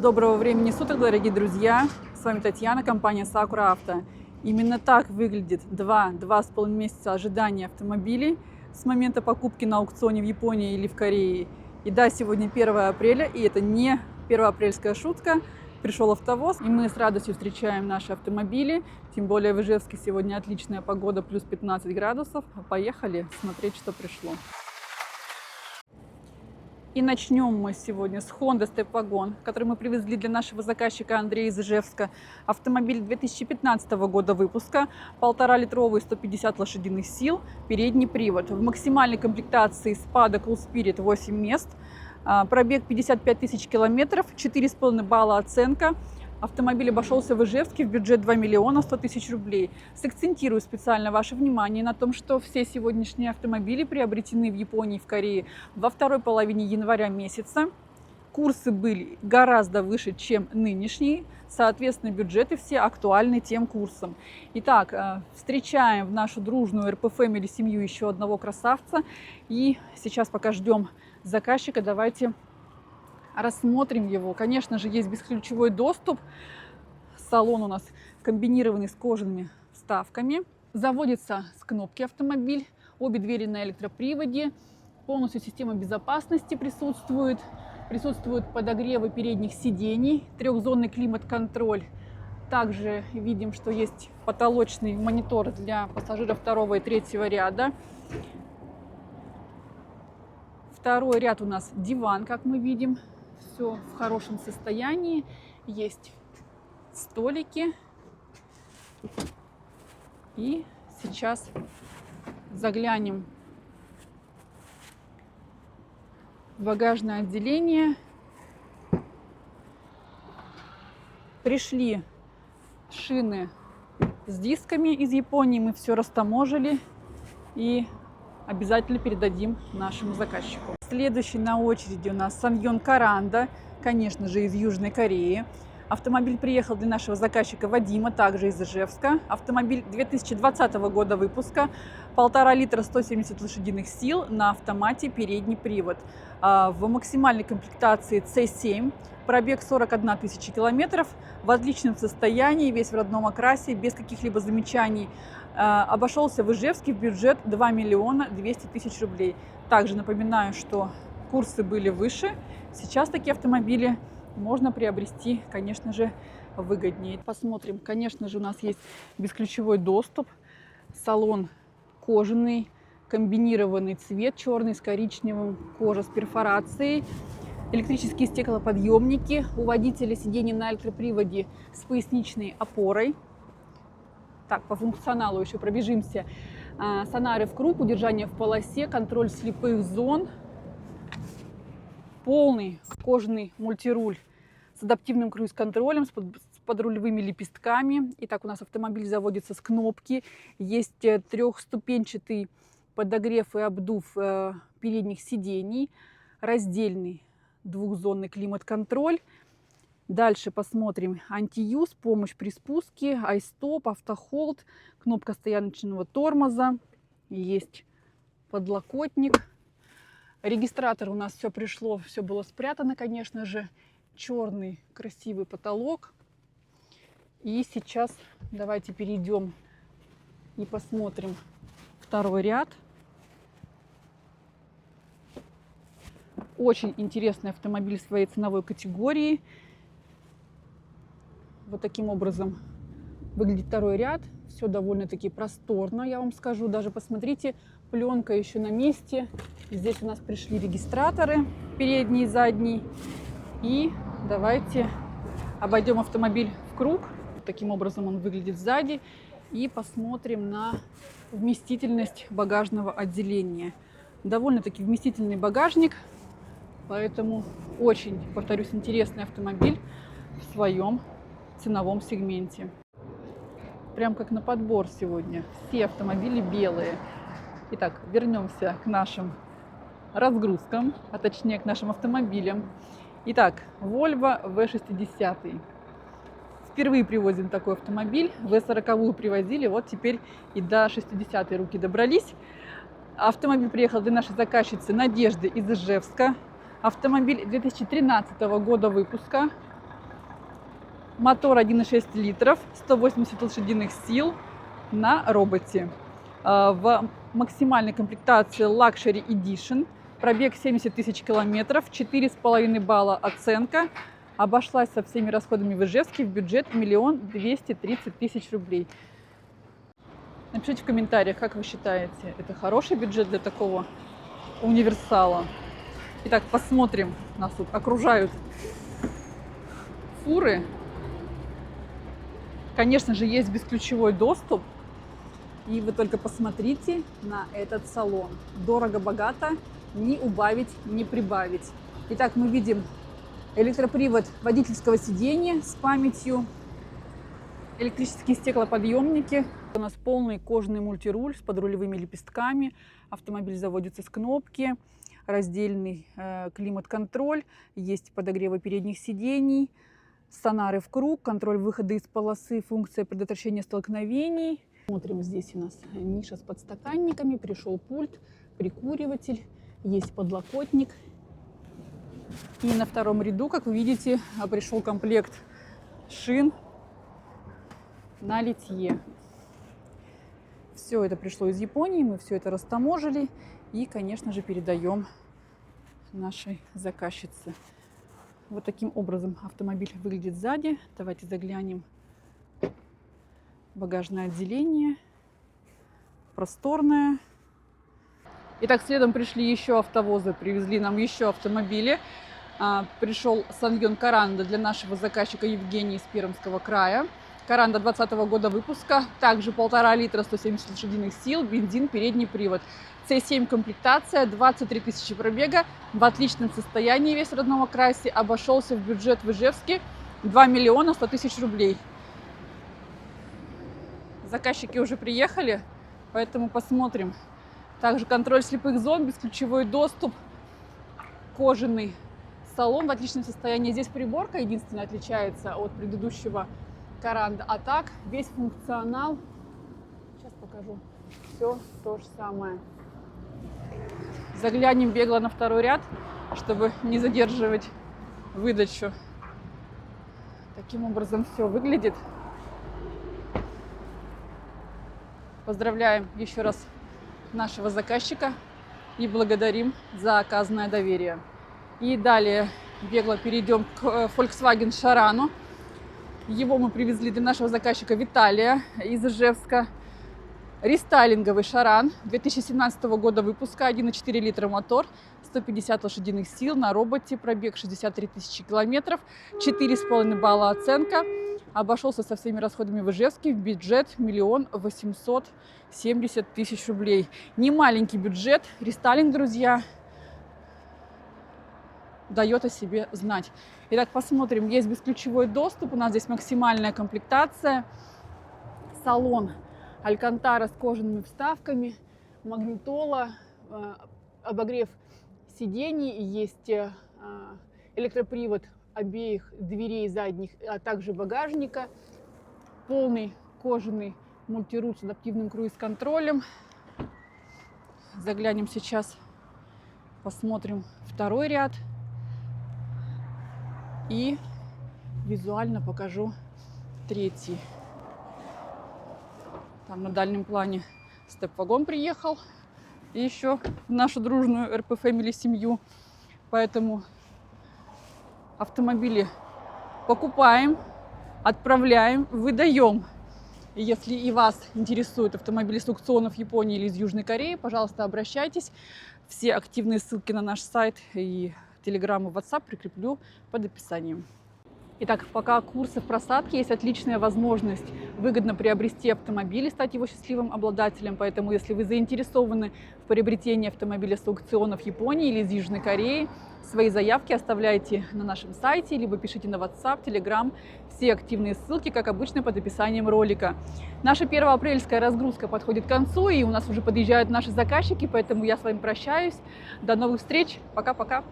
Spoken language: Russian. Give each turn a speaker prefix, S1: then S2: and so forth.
S1: Доброго времени суток, дорогие друзья! С вами Татьяна, компания Sakura Auto. Именно так выглядит 2-2,5 месяца ожидания автомобилей с момента покупки на аукционе в Японии или в Корее. И да, сегодня 1 апреля, и это не первоапрельская шутка. Пришел автовоз, и мы с радостью встречаем наши автомобили. Тем более в Ижевске сегодня отличная погода, плюс 15 градусов. Поехали смотреть, что пришло. И начнем мы сегодня с Honda Step Wagon, который мы привезли для нашего заказчика Андрея из Ижевска. Автомобиль 2015 года выпуска, 1,5-литровый, 150 лошадиных сил, передний привод. В максимальной комплектации Spada Cool Spirit 8 мест, пробег 55 тысяч километров, 4,5 балла оценка. Автомобиль обошелся в Ижевске в бюджет 2 миллиона 100 тысяч рублей. Сакцентирую специально ваше внимание на том, что все сегодняшние автомобили приобретены в Японии и в Корее во второй половине января месяца. Курсы были гораздо выше, чем нынешние. Соответственно, бюджеты все актуальны тем курсам. Итак, встречаем в нашу дружную РП Family семью еще одного красавца. И сейчас, пока ждем заказчика, давайте рассмотрим его. Конечно же, есть бесключевой доступ. Салон у нас комбинированный с кожаными вставками. Заводится с кнопки автомобиль. Обе двери на электроприводе. Полностью система безопасности присутствует. Присутствуют подогревы передних сидений. Трехзонный климат-контроль. Также видим, что есть потолочный монитор для пассажиров 2 и 3 ряда. Второй ряд у нас диван, как мы видим. Все в хорошем состоянии. Есть столики. И сейчас заглянем в багажное отделение. Пришли шины с дисками из Японии. Мы все растаможили и обязательно передадим нашему заказчику. Следующий на очереди у нас Sangyong Karanda, конечно же, из Южной Кореи. Автомобиль приехал для нашего заказчика Вадима, также из Ижевска. Автомобиль 2020 года выпуска, 1,5 литра, 170 лошадиных сил, на автомате, передний привод. В максимальной комплектации C7, пробег 41 тысяча километров, в отличном состоянии, весь в родном окрасе, без каких-либо замечаний. Обошелся в Ижевске в бюджет 2 миллиона 200 тысяч рублей. Также напоминаю, что курсы были выше. Сейчас такие автомобили можно приобрести, конечно же, выгоднее. Посмотрим. Конечно же, у нас есть бесключевой доступ. Салон кожаный, комбинированный цвет, черный с коричневым, кожа с перфорацией. Электрические стеклоподъемники. У водителя сиденье на электроприводе с поясничной опорой. Так, по функционалу еще пробежимся. Сонары в круг, удержание в полосе, контроль слепых зон. Полный кожаный мультируль с адаптивным круиз-контролем, с подрулевыми лепестками. Итак, у нас автомобиль заводится с кнопки. Есть трехступенчатый подогрев и обдув передних сидений. Раздельный двухзонный климат-контроль. Дальше посмотрим антиюз, помощь при спуске, айстоп, автохолд, кнопка стояночного тормоза, есть подлокотник. Регистратор у нас все пришло, все было спрятано, конечно же. Черный красивый потолок. И сейчас давайте перейдем и посмотрим второй ряд. Очень интересный автомобиль своей ценовой категории. Вот таким образом выглядит второй ряд. Все довольно-таки просторно, я вам скажу. Даже посмотрите, пленка еще на месте. Здесь у нас пришли регистраторы, передний и задний. И давайте обойдем автомобиль в круг. Таким образом он выглядит сзади. И посмотрим на вместительность багажного отделения. Довольно-таки вместительный багажник. Поэтому очень, повторюсь, интересный автомобиль в своем ценовом сегменте. Прям как на подбор сегодня. Все автомобили белые. Итак, вернемся к нашим разгрузкам, а точнее к нашим автомобилям. Итак, Volvo V60. Впервые привозим такой автомобиль. V40 привозили, вот теперь и до 60-й руки добрались. Автомобиль приехал для нашей заказчицы Надежды из Ижевска. Автомобиль 2013 года выпуска. Мотор 1,6 литров, 180 лошадиных сил на роботе. В максимальной комплектации Luxury Edition. Пробег 70 тысяч километров, 4,5 балла оценка. Обошлась со всеми расходами в Ижевске в бюджет 1 230 000 рублей. Напишите в комментариях, как вы считаете, это хороший бюджет для такого универсала. Итак, посмотрим. Нас тут окружают фуры. Конечно же, есть бесключевой доступ. И вы только посмотрите на этот салон. Дорого-богато, не убавить, не прибавить. Итак, мы видим электропривод водительского сидения с памятью, электрические стеклоподъемники. У нас полный кожаный мультируль с подрулевыми лепестками. Автомобиль заводится с кнопки. Раздельный климат-контроль. Есть подогревы передних сидений. Сонары в круг, контроль выхода из полосы, функция предотвращения столкновений. Смотрим, здесь у нас ниша с подстаканниками, пришел пульт, прикуриватель, есть подлокотник. И на втором ряду, как вы видите, пришел комплект шин на литье. Все это пришло из Японии, мы все это растаможили и, конечно же, передаем нашей заказчице. Вот таким образом автомобиль выглядит сзади. Давайте заглянем. Багажное отделение. Просторное. Итак, следом пришли еще автовозы, привезли нам еще автомобили. Пришел Сангён Коранда для нашего заказчика Евгения из Пермского края. Коранда 2020 года выпуска. Также 1,5 литра, 170 лошадиных сил, бензин, передний привод. C7 комплектация, 23 тысячи пробега, в отличном состоянии, весь родного краси, обошелся в бюджет в Ижевске 2 100 000 рублей. Заказчики уже приехали, поэтому посмотрим. Также контроль слепых зон, бесключевой доступ, кожаный салон в отличном состоянии. Здесь приборка единственная отличается от предыдущего Коранда, а так весь функционал, сейчас покажу, все то же самое. Заглянем бегло на второй ряд, чтобы не задерживать выдачу. Таким образом все выглядит. Поздравляем еще раз нашего заказчика и благодарим за оказанное доверие. И далее бегло перейдем к Volkswagen Шарану. Его мы привезли для нашего заказчика Виталия из Ижевска. Рестайлинговый Шаран 2017 года выпуска, 1,4 литра мотор, 150 лошадиных сил, на роботе, пробег 63 тысячи километров, 4,5 балла оценка. Обошелся со всеми расходами в Ижевске в бюджет 1 870 000 рублей. Не маленький бюджет. Рестайлинг, друзья, дает о себе знать. Итак, посмотрим. Есть бесключевой доступ. У нас здесь максимальная комплектация. Салон Алькантара с кожаными вставками, магнитола, обогрев сидений, есть электропривод обеих дверей задних, а также багажника, полный кожаный мультируль с адаптивным круиз-контролем. Заглянем сейчас, посмотрим второй ряд и визуально покажу третий. Там на дальнем плане степ-вагон приехал. И еще в нашу дружную РП Family семью. Поэтому автомобили покупаем, отправляем, выдаем. И если и вас интересуют автомобили с аукционов Японии или из Южной Кореи, пожалуйста, обращайтесь. Все активные ссылки на наш сайт и Telegram и WhatsApp прикреплю под описанием. Итак, пока курсы в просадке, есть отличная возможность выгодно приобрести автомобиль и стать его счастливым обладателем. Поэтому, если вы заинтересованы в приобретении автомобиля с аукционов Японии или из Южной Кореи, свои заявки оставляйте на нашем сайте, либо пишите на WhatsApp, Telegram. Все активные ссылки, как обычно, под описанием ролика. Наша 1-апрельская разгрузка подходит к концу, и у нас уже подъезжают наши заказчики, поэтому я с вами прощаюсь. До новых встреч. Пока-пока.